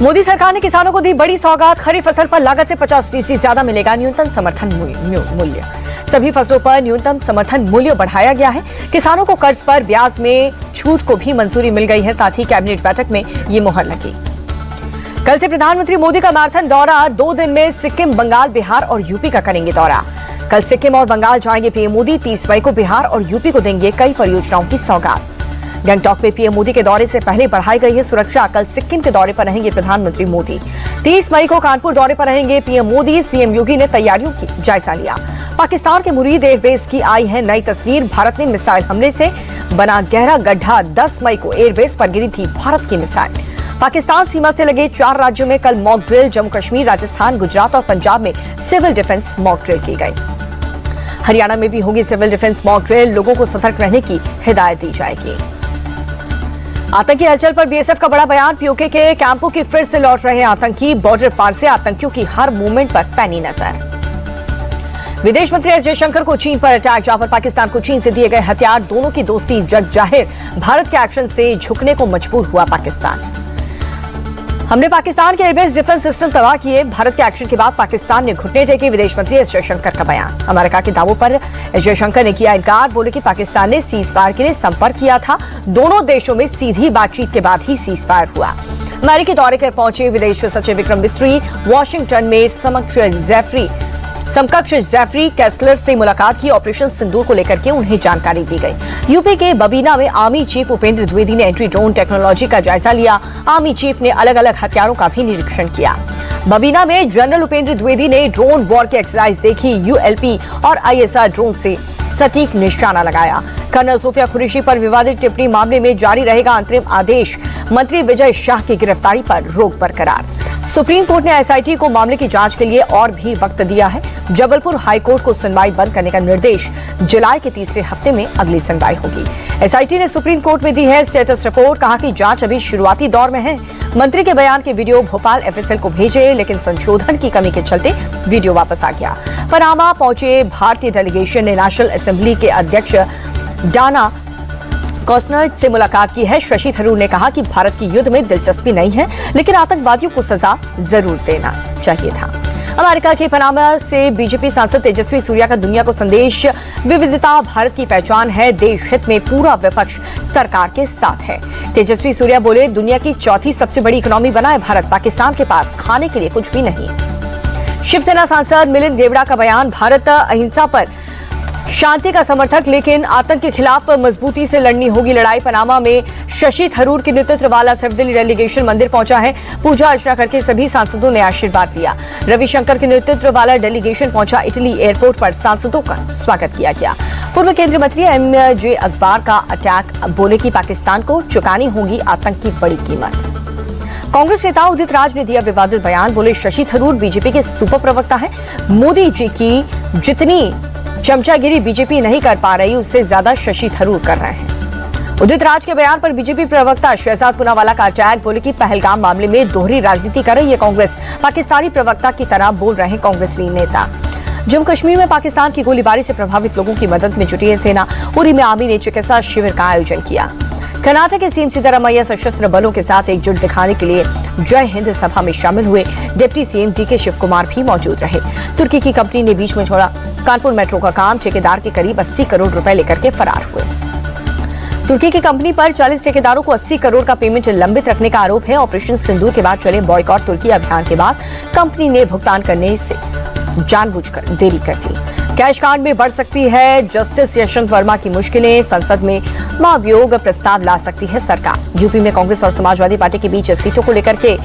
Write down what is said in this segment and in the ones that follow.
मोदी सरकार ने किसानों को दी बड़ी सौगात। खरीफ फसल पर लागत से 50% ज्यादा मिलेगा न्यूनतम समर्थन मूल्य। सभी फसलों पर न्यूनतम समर्थन मूल्य बढ़ाया गया है। किसानों को कर्ज पर ब्याज में छूट को भी मंजूरी मिल गई है। साथ ही कैबिनेट बैठक में ये मुहर लगी। कल से प्रधानमंत्री मोदी का मैराथन दौरा। 2 दिन में सिक्किम, बंगाल, बिहार और यूपी का करेंगे दौरा। कल सिक्किम और बंगाल जाएंगे पीएम मोदी। 30 मई को बिहार और यूपी को देंगे कई परियोजनाओं की सौगात। गंगटॉक में पीएम मोदी के दौरे से पहले बढ़ाई गई है सुरक्षा। कल सिक्किम के दौरे पर रहेंगे प्रधानमंत्री मोदी। 30 मई को कानपुर दौरे पर रहेंगे पीएम मोदी। सीएम योगी ने तैयारियों की जायजा लिया। पाकिस्तान के मुरीद एयरबेस की आई है नई तस्वीर। भारत ने मिसाइल हमले से बना गहरा गड्ढा। 10 मई को एयरबेस पर गिरी थी भारत की मिसाइल। पाकिस्तान सीमा से लगे 4 राज्यों में कल मॉक ड्रिल। जम्मू कश्मीर, राजस्थान, गुजरात और पंजाब में सिविल डिफेंस मॉक ड्रिल की गई। हरियाणा में भी होगी सिविल डिफेंस मॉक ड्रिल। लोगों को सतर्क रहने की हिदायत दी जाएगी। आतंकी हलचल पर बीएसएफ का बड़ा बयान। पीओके के कैंपों की फिर से लौट रहे आतंकी। बॉर्डर पार से आतंकियों की हर मूवमेंट पर पैनी नजर। विदेश मंत्री एस जयशंकर को चीन पर अटैक। जहां पर पाकिस्तान को चीन से दिए गए हथियार। दोनों की दोस्ती जग जाहिर। भारत के एक्शन से झुकने को मजबूर हुआ पाकिस्तान। हमने पाकिस्तान के एयरबेस डिफेंस सिस्टम तबाह किए। भारत के एक्शन के बाद पाकिस्तान ने घुटने टेके। विदेश मंत्री एस जयशंकर का बयान। अमेरिका के दावों पर एस जयशंकर ने किया इनकार। बोले कि पाकिस्तान ने सीज फायर के लिए संपर्क किया था। दोनों देशों में सीधी बातचीत के बाद ही सीज फायर हुआ। अमेरिकी दौरे पर पहुंचे विदेश सचिव विक्रम मिस्री वॉशिंगटन में समकक्ष जेफरी कैसलर से मुलाकात की। ऑपरेशन सिंदूर को लेकर के उन्हें जानकारी दी गई। यूपी के बबीना में आर्मी चीफ उपेंद्र द्विवेदी ने एंटी ड्रोन टेक्नोलॉजी का जायजा लिया। आर्मी चीफ ने अलग अलग हथियारों का भी निरीक्षण किया। बबीना में जनरल उपेंद्र द्विवेदी ने ड्रोन वॉर की एक्सरसाइज देखी। यूएलपी और आईएसआर ड्रोन से सटीक निशाना लगाया। कर्नल सोफिया कुरैशी पर विवादित टिप्पणी मामले में जारी रहेगा अंतरिम आदेश। मंत्री विजय शाह की गिरफ्तारी पर रोक बरकरार। सुप्रीम कोर्ट ने एसआईटी को मामले की जांच के लिए और भी वक्त दिया है। जबलपुर हाईकोर्ट को सुनवाई बंद करने का निर्देश। जुलाई के तीसरे हफ्ते में अगली सुनवाई होगी। एसआईटी ने सुप्रीम कोर्ट में दी है स्टेटस रिपोर्ट। कहा कि जांच अभी शुरुआती दौर में है। मंत्री के बयान के वीडियो भोपाल एफएसएल को भेजे, लेकिन संशोधन की कमी के चलते वीडियो वापस आ गया। पनामा पहुंचे भारतीय डेलीगेशन ने नेशनल असेंबली के अध्यक्ष डाना कॉस्टनर से मुलाकात की है। शशि थरूर ने कहा कि भारत की युद्ध में दिलचस्पी नहीं है, लेकिन आतंकवादियों को सजा जरूर देना चाहिए था। अमेरिका के पनामा से बीजेपी सांसद तेजस्वी सूर्या का दुनिया को संदेश। विविधता भारत की पहचान है। देश हित में पूरा विपक्ष सरकार के साथ है। तेजस्वी सूर्या बोले, दुनिया की चौथी सबसे बड़ी इकोनॉमी बना है भारत। पाकिस्तान के पास खाने के लिए कुछ भी नहीं। शिवसेना सांसद मिलिंद देवड़ा का बयान। भारत अहिंसा पर शांति का समर्थक, लेकिन आतंक के खिलाफ मजबूती से लड़नी होगी लड़ाई। पनामा में शशि थरूर के नेतृत्व वाला सर्वदलीय डेलीगेशन मंदिर पहुंचा है। पूजा अर्चना करके सभी सांसदों ने आशीर्वाद लिया। रविशंकर के नेतृत्व वाला डेलीगेशन पहुंचा इटली। एयरपोर्ट पर सांसदों का स्वागत किया गया। पूर्व केंद्रीय मंत्री एमजे अकबर का अटैक। बोले कि पाकिस्तान को चुकानी होगी आतंक की बड़ी कीमत। कांग्रेस नेता उदित राज ने दिया विवादित बयान। बोले, शशि थरूर बीजेपी के सुपर प्रवक्ता है। मोदी जी की जितनी चमचागिरी बीजेपी नहीं कर पा रही, उससे ज्यादा शशि थरूर कर रहे हैं। उदित राज के बयान पर बीजेपी प्रवक्ता शहजाद पूनावाला का अटैक। बोले कि पहलगाम मामले में दोहरी राजनीति कर रही है कांग्रेस। पाकिस्तानी प्रवक्ता की तरह बोल रहे हैं कांग्रेसी नेता। जम्मू कश्मीर में पाकिस्तान की गोलीबारी से प्रभावित लोगों की मदद में जुटी है सेना। उरी में आर्मी ने चिकित्सा शिविर का आयोजन किया। कर्नाटक के सीएम सिद्धारमैया सशस्त्र बलों के साथ एकजुट दिखाने के लिए जय हिंद सभा में शामिल हुए। Deputy CM DK Shivakumar भी मौजूद रहे। तुर्की की कंपनी ने बीच में छोड़ा कानपुर मेट्रो का काम। ठेकेदार के करीब 80 करोड़ रुपए लेकर के फरार हुए। तुर्की की कंपनी पर 40 ठेकेदारों को 80 करोड़ का पेमेंट लंबित रखने का आरोप है। ऑपरेशन सिंदूर के बाद चले बॉयकॉट तुर्की अभियान के बाद कंपनी ने भुगतान करने से जानबूझकर देरी कर दी। कैश कार्ड में बढ़ सकती है जस्टिस यशवंत वर्मा की मुश्किलें। संसद में महाभियोग प्रस्ताव ला सकती है सरकार। यूपी में कांग्रेस और समाजवादी पार्टी के बीच सीटों को लेकर के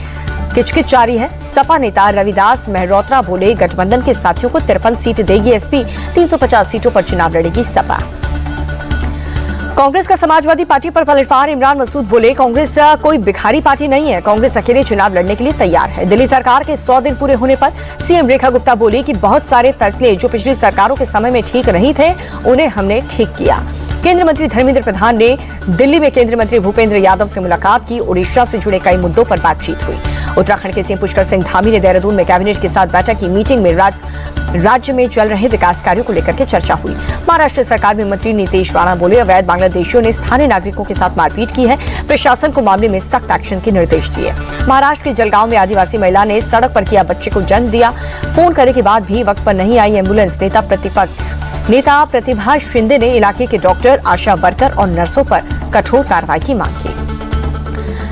किचकिच जारी है। सपा नेता रविदास मेहरोत्रा बोले, गठबंधन के साथियों को 53 सीट देगी एसपी। 350 सीटों पर चुनाव लड़ेगी सपा। कांग्रेस का समाजवादी पार्टी पर पलटवार। इमरान मसूद बोले, कांग्रेस कोई भिखारी पार्टी नहीं है। कांग्रेस अकेले चुनाव लड़ने के लिए तैयार है। दिल्ली सरकार के 100 दिन पूरे होने पर सीएम रेखा गुप्ता बोली कि बहुत सारे फैसले जो पिछली सरकारों के समय में ठीक नहीं थे, उन्हें हमने ठीक किया। केंद्रीय मंत्री धर्मेंद्र प्रधान ने दिल्ली में केंद्रीय मंत्री भूपेंद्र यादव से मुलाकात की। उड़ीसा से जुड़े कई मुद्दों पर बातचीत हुई। उत्तराखंड के सीएम पुष्कर सिंह धामी ने देहरादून में कैबिनेट के साथ बैठक की। मीटिंग में राज्य में चल रहे विकास कार्यों को लेकर के चर्चा हुई। महाराष्ट्र सरकार में मंत्री नीतीश राणा बोले, अवैध बांग्लादेशियों ने स्थानीय नागरिकों के साथ मारपीट की है, प्रशासन को मामले में सख्त एक्शन के निर्देश दिए। महाराष्ट्र के जलगांव में आदिवासी महिला ने सड़क पर किया बच्चे को जन्म दिया, फोन करने के बाद भी वक्त पर नहीं आई एम्बुलेंस। नेता प्रतिभा शिंदे ने इलाके के डॉक्टर, आशा वर्कर और नर्सों पर कठोर कार्रवाई की मांग की।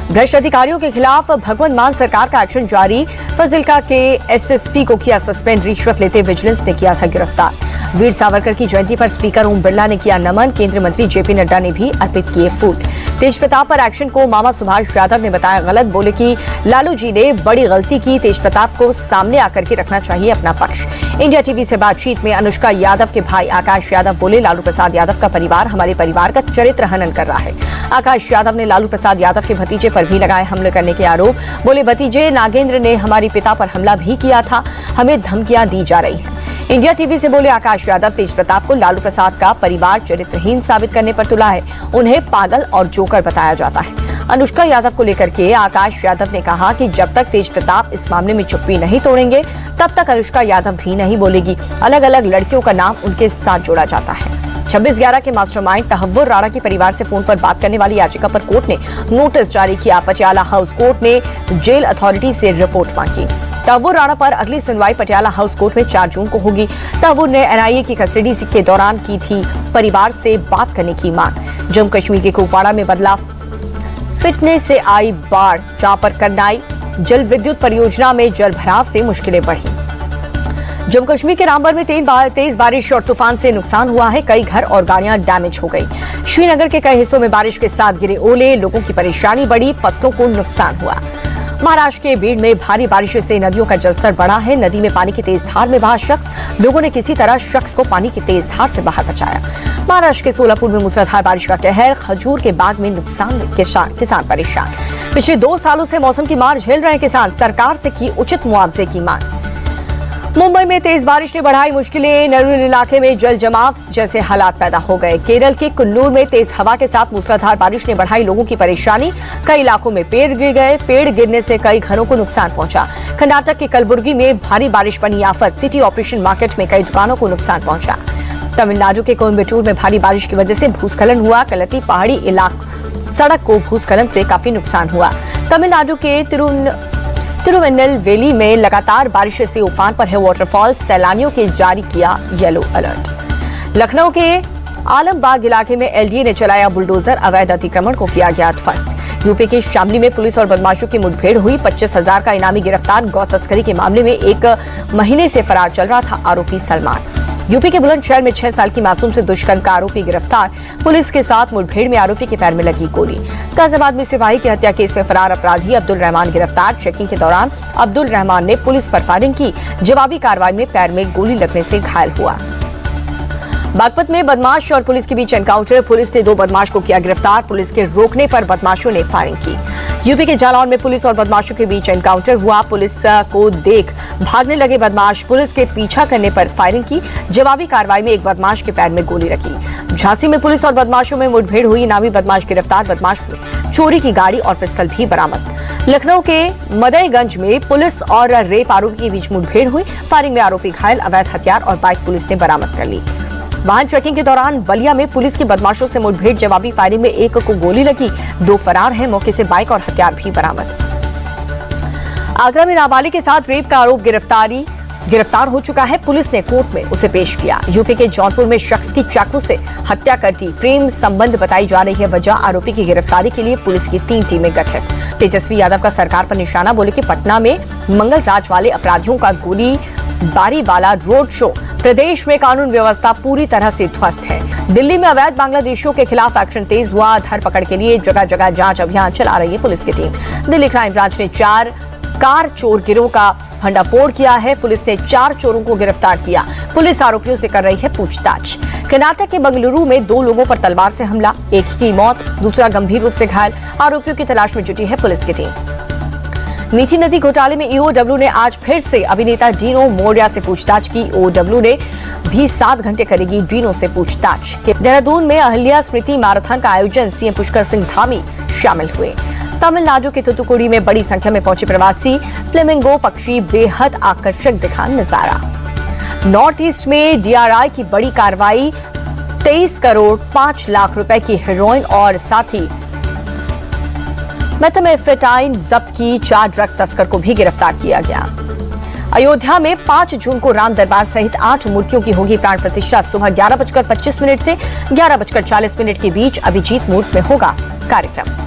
भ्रष्ट अधिकारियों के खिलाफ भगवंत मान सरकार का एक्शन जारी। फाजिल्का के एसएसपी को किया सस्पेंड, रिश्वत लेते विजिलेंस ने किया था गिरफ्तार। वीर सावरकर की जयंती पर स्पीकर ओम बिरला ने किया नमन, केंद्रीय मंत्री जेपी नड्डा ने भी अर्पित किए फूल। तेजप्रताप पर एक्शन को मामा सुभाष यादव ने बताया गलत, बोले कि लालू जी ने बड़ी गलती की, तेजप्रताप को सामने आकर के रखना चाहिए अपना पक्ष। इंडिया टीवी से बातचीत में अनुष्का यादव के भाई आकाश यादव बोले, लालू प्रसाद यादव का परिवार हमारे परिवार का चरित्र हनन कर रहा है। आकाश यादव ने लालू प्रसाद यादव के भतीजे पर भी लगाए हमले करने के आरोप, बोले भतीजे नागेंद्र ने हमारे पिता पर हमला भी किया था, हमें धमकियां दी जा रही हैं। इंडिया टीवी से बोले आकाश यादव, तेजप्रताप को लालू प्रसाद का परिवार चरित्रहीन साबित करने पर तुला है, उन्हें पागल और जोकर बताया जाता है। अनुष्का यादव को लेकर के आकाश यादव ने कहा कि जब तक तेजप्रताप इस मामले में चुप्पी नहीं तोड़ेंगे तब तक अनुष्का यादव भी नहीं बोलेगी। अलग अलग लड़कियों का नाम उनके साथ जोड़ा जाता है। 26/11 के मास्टरमाइंड तहव्वुर राणा के परिवार से फोन पर बात करने वाली याचिका पर कोर्ट ने नोटिस जारी किया। पटियाला हाउस कोर्ट ने जेल अथॉरिटी से रिपोर्ट मांगी। तहव्वुर राणा पर अगली सुनवाई पटियाला हाउस कोर्ट में 4 जून को होगी। तहव्वुर ने एनआईए की कस्टडी के दौरान की थी परिवार से बात करने की मांग। जम्मू कश्मीर के कुपवाड़ा में बदला फिटने से आई बाढ़, जहां पर कन्नाई जल विद्युत परियोजना में जल भराव से मुश्किलें बढ़ी। जम्मू कश्मीर के रामबन में तेज बारिश और तूफान से नुकसान हुआ है, कई घर और गाड़ियां डैमेज हो गई। श्रीनगर के कई हिस्सों में बारिश के साथ गिरे ओले, लोगों की परेशानी बढ़ी, फसलों को नुकसान हुआ। महाराष्ट्र के बीड़ में भारी बारिश से नदियों का जलस्तर बढ़ा है। नदी में पानी की तेज धार में बहा शख्स, लोगों ने किसी तरह शख्स को पानी की तेज धार से बाहर बचाया। महाराष्ट्र के सोलापुर में मूसलाधार बारिश का कहर, खजूर के बाग में नुकसान, किसान परेशान। पिछले 2 सालों से मौसम की मार झेल रहे किसान, सरकार से की उचित मुआवजे की मांग। मुंबई में तेज बारिश ने बढ़ाई मुश्किलें, नरूल इलाके में जल जमाव जैसे हालात पैदा हो गए। केरल के कुन्नूर में तेज हवा के साथ मूसलाधार बारिश ने बढ़ाई लोगों की परेशानी, कई इलाकों में पेड़ गिर गए, पेड़ गिरने से कई घरों को नुकसान पहुंचा। कर्नाटक के कलबुर्गी में भारी बारिश बनी आफत, सिटी ऑपरेशन मार्केट में कई दुकानों को नुकसान पहुंचा। तमिलनाडु के कोयम्बटूर में भारी बारिश की वजह से भूस्खलन हुआ, कलती पहाड़ी इलाका सड़क को भूस्खलन से काफी नुकसान हुआ। तमिलनाडु के तिरुवन्नलवेली में लगातार बारिश से उफान पर है वाटरफॉल, सैलानियों के जारी किया येलो अलर्ट। लखनऊ के आलमबाग इलाके में एलडीए ने चलाया बुलडोजर, अवैध अतिक्रमण को किया गया ध्वस्त। यूपी के शामली में पुलिस और बदमाशों की मुठभेड़ हुई, 25,000 का इनामी गिरफ्तार। गौ तस्करी के मामले में 1 महीने से फरार चल रहा था आरोपी सलमान। यूपी के बुलंदशहर में 6 साल की मासूम से दुष्कर्म का आरोपी गिरफ्तार, पुलिस के साथ मुठभेड़ में आरोपी के पैर में लगी गोली। गाजियाबाद में सिपाही की हत्या केस में फरार अपराधी अब्दुल रहमान गिरफ्तार। चेकिंग के दौरान अब्दुल रहमान ने पुलिस पर फायरिंग की, जवाबी कार्रवाई में पैर में गोली लगने से घायल हुआ। बागपत में बदमाश और पुलिस के बीच एनकाउंटर, पुलिस ने 2 बदमाश को किया गिरफ्तार, पुलिस के रोकने पर बदमाशों ने फायरिंग की। यूपी के जालौन में पुलिस और बदमाशों के बीच एनकाउंटर हुआ, पुलिस को देख भागने लगे बदमाश, पुलिस के पीछा करने पर फायरिंग की, जवाबी कार्रवाई में एक बदमाश के पैर में गोली लगी। झांसी में पुलिस और बदमाशों में मुठभेड़ हुई, इनामी बदमाश गिरफ्तार, बदमाश में चोरी की गाड़ी और पिस्तौल भी बरामद। लखनऊ के मदयगंज में पुलिस और रेप आरोपी के बीच मुठभेड़ हुई, फायरिंग में आरोपी घायल, अवैध हथियार और बाइक पुलिस ने बरामद कर ली। वाहन चेकिंग के दौरान बलिया में पुलिस की बदमाशों से मुठभेड़, जवाबी फायरिंग में 1 को गोली लगी, 2 फरार हैं, मौके से बाइक और हथियार भी बरामद। आगरा में नाबालिग के साथ रेप का आरोप गिरफ्तार हो चुका है, पुलिस ने कोर्ट में उसे पेश किया। यूपी के जौनपुर में शख्स की चाकू से हत्या कर दी, प्रेम संबंध बताई जा रही है वजह। आरोपी की गिरफ्तारी के लिए पुलिस की 3 टीमें गठित। तेजस्वी यादव का सरकार पर निशाना, बोले कि पटना में मंगल राज वाले अपराधियों का गोली बारी वाला रोड शो, प्रदेश में कानून व्यवस्था पूरी तरह से ध्वस्त है। दिल्ली में अवैध बांग्लादेशियों के खिलाफ एक्शन तेज हुआ, धरपकड़ के लिए जगह जगह जांच अभियान चला रही है पुलिस की टीम। दिल्ली क्राइम ब्रांच ने 4 कार चोर गिरोह का भंडाफोड़ किया है, पुलिस ने 4 चोरों को गिरफ्तार किया, पुलिस आरोपियों से कर रही है पूछताछ। कर्नाटक के बंगलुरु में 2 लोगों पर तलवार से हमला, एक की मौत, दूसरा गंभीर रूप से घायल, आरोपियों की तलाश में जुटी है पुलिस की टीम। मीठी नदी घोटाले में ईओडब्ल्यू ने आज फिर से अभिनेता डीनो मोरिया से पूछताछ की। ईओडब्ल्यू ने भी 7 घंटे करेगी डीनो से पूछताछ। देहरादून में अहिल्या स्मृति मैराथन का आयोजन, सीएम पुष्कर सिंह धामी शामिल हुए। तमिलनाडु के तूतुकुड़ी में बड़ी संख्या में पहुंचे प्रवासी फ्लेमिंगो पक्षी बेहद आकर्षक दिखा नजारा। नॉर्थ ईस्ट में डीआरआई की बड़ी कार्रवाई, 23 करोड़ 5 लाख रुपए की हेरोइन और साथ ही मेथाम्फेटाइन जब्त की। 4 ड्रग तस्कर को भी गिरफ्तार किया गया। अयोध्या में 5 जून को राम दरबार सहित 8 मूर्तियों की होगी प्राण प्रतिष्ठा। सुबह 11:25 से 11:40 के बीच अभिजीत मूर्त में होगा कार्यक्रम।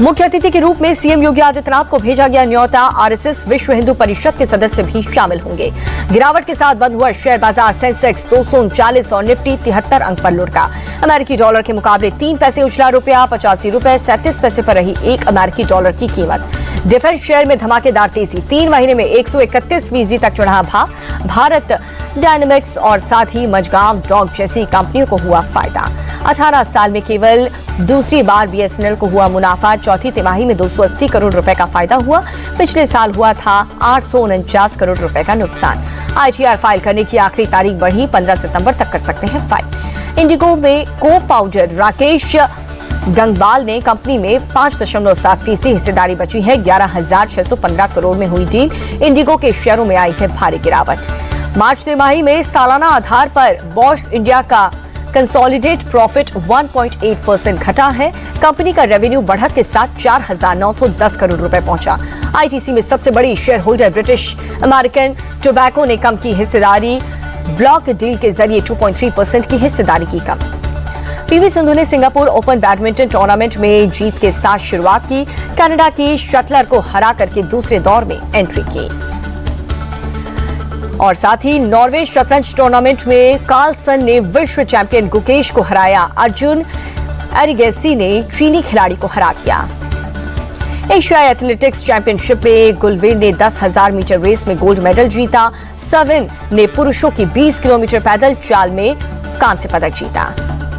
मुख्य अतिथि के रूप में सीएम योगी आदित्यनाथ को भेजा गया न्योता। आरएसएस विश्व हिंदू परिषद के सदस्य भी शामिल होंगे। गिरावट के साथ बंद हुआ शेयर बाजार। सेंसेक्स 239 और निफ्टी 73 अंक पर लुढ़का। अमेरिकी डॉलर के मुकाबले 3 पैसे उछला रुपया 85 रुपए 37 पैसे पर रही 1 अमेरिकी डॉलर की कीमत। डिफेंस शेयर में धमाकेदार तेजी, 3 महीने में 131% तक चढ़ा भाव। भारत डायनेमिक्स और साथ ही मजगांव डॉग जैसी कंपनियों को हुआ फायदा। 18 साल में केवल दूसरी बार बीएसएनएल को हुआ मुनाफा। चौथी तिमाही में 280 करोड़ रुपए का फायदा हुआ। पिछले साल हुआ था 849 करोड़ रुपए का नुकसान। आईटीआर फाइल करने की आखिरी तारीख बढ़ी, 15 सितंबर तक कर सकते हैं फाइल। इंडिगो में को फाउंडर राकेश गंगवाल ने कंपनी में 5.7% हिस्सेदारी बची है। 11,615 करोड़ में हुई डील। इंडिगो के शेयरों में आई है भारी गिरावट। मार्च तिमाही में सालाना आधार पर बॉश इंडिया का कंसोलिडेट प्रॉफिट 1.8% घटा है। कंपनी का रेवेन्यू बढ़त के साथ 4,910 करोड़ रुपए पहुंचा। आईटीसी में सबसे बड़ी share holder British American tobacco ने कम की हिस्सेदारी। ब्लॉक डील के जरिए 2.3% की हिस्सेदारी की कम। पीवी सिंधु ने सिंगापुर ओपन बैडमिंटन टूर्नामेंट में जीत के साथ शुरुआत की। कनाडा की शटलर को हरा करके दूसरे दौर में एंट्री की। और साथ ही नॉर्वे शतरंज टूर्नामेंट में कार्लसन ने विश्व चैंपियन गुकेश को हराया। अर्जुन एरिगेसी ने चीनी खिलाड़ी को हरा दिया। एशियाई एथलेटिक्स चैंपियनशिप में गुलवीर ने 10,000 मीटर रेस में गोल्ड मेडल जीता। सविन ने पुरुषों की 20 किलोमीटर पैदल चाल में कांस्य पदक जीता।